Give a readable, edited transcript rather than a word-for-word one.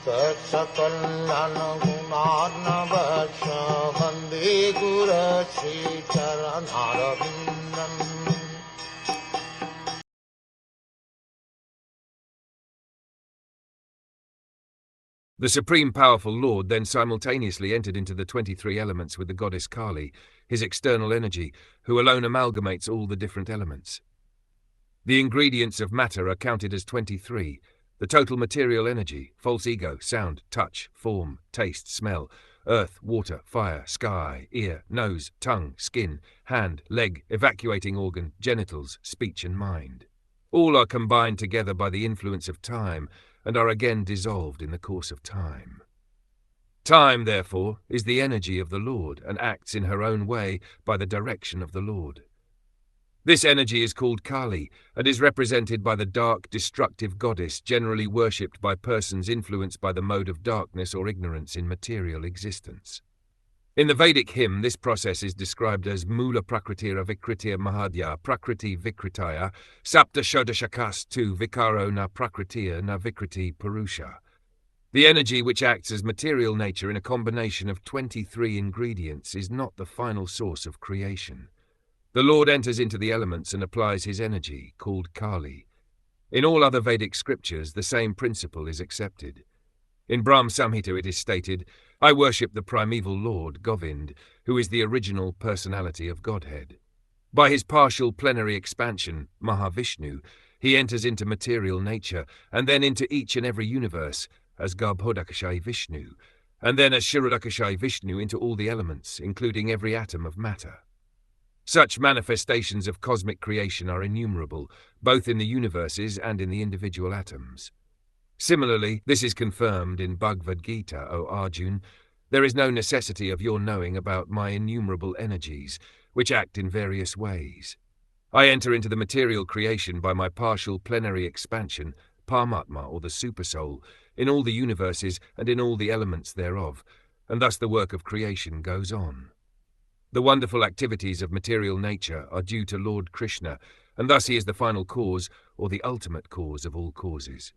Saksakallan gunarnavasya Vande Guru Sri Charanaravindan. The Supreme Powerful Lord then simultaneously entered into the 23 elements with the goddess Kali, his external energy, who alone amalgamates all the different elements. The ingredients of matter are counted as 23, the total material energy, false ego, sound, touch, form, taste, smell, earth, water, fire, sky, ear, nose, tongue, skin, hand, leg, evacuating organ, genitals, speech and mind. All are combined together by the influence of time, and are again dissolved in the course of time. Time, therefore, is the energy of the Lord, and acts in her own way by the direction of the Lord. This energy is called Kali, and is represented by the dark, destructive goddess generally worshipped by persons influenced by the mode of darkness or ignorance in material existence. In the Vedic hymn, this process is described as Mula Prakritira Vikritya Mahadya Prakriti Vikritaya Sapta Shodashakas tu Vikaro na Prakritya na Vikriti Purusha. The energy which acts as material nature in a combination of 23 ingredients is not the final source of creation. The Lord enters into the elements and applies his energy, called Kali. In all other Vedic scriptures, the same principle is accepted. In Brahm Samhita it is stated, I worship the primeval Lord, Govind, who is the original personality of Godhead. By his partial plenary expansion, Mahavishnu, he enters into material nature, and then into each and every universe, as Garbhodakashayi Vishnu, and then as Shirodakashayi Vishnu into all the elements, including every atom of matter. Such manifestations of cosmic creation are innumerable, both in the universes and in the individual atoms. Similarly, this is confirmed in Bhagavad Gita, O Arjun. There is no necessity of your knowing about my innumerable energies, which act in various ways. I enter into the material creation by my partial plenary expansion, Paramatma or the Supersoul, in all the universes and in all the elements thereof, and thus the work of creation goes on. The wonderful activities of material nature are due to Lord Krishna, and thus he is the final cause or the ultimate cause of all causes.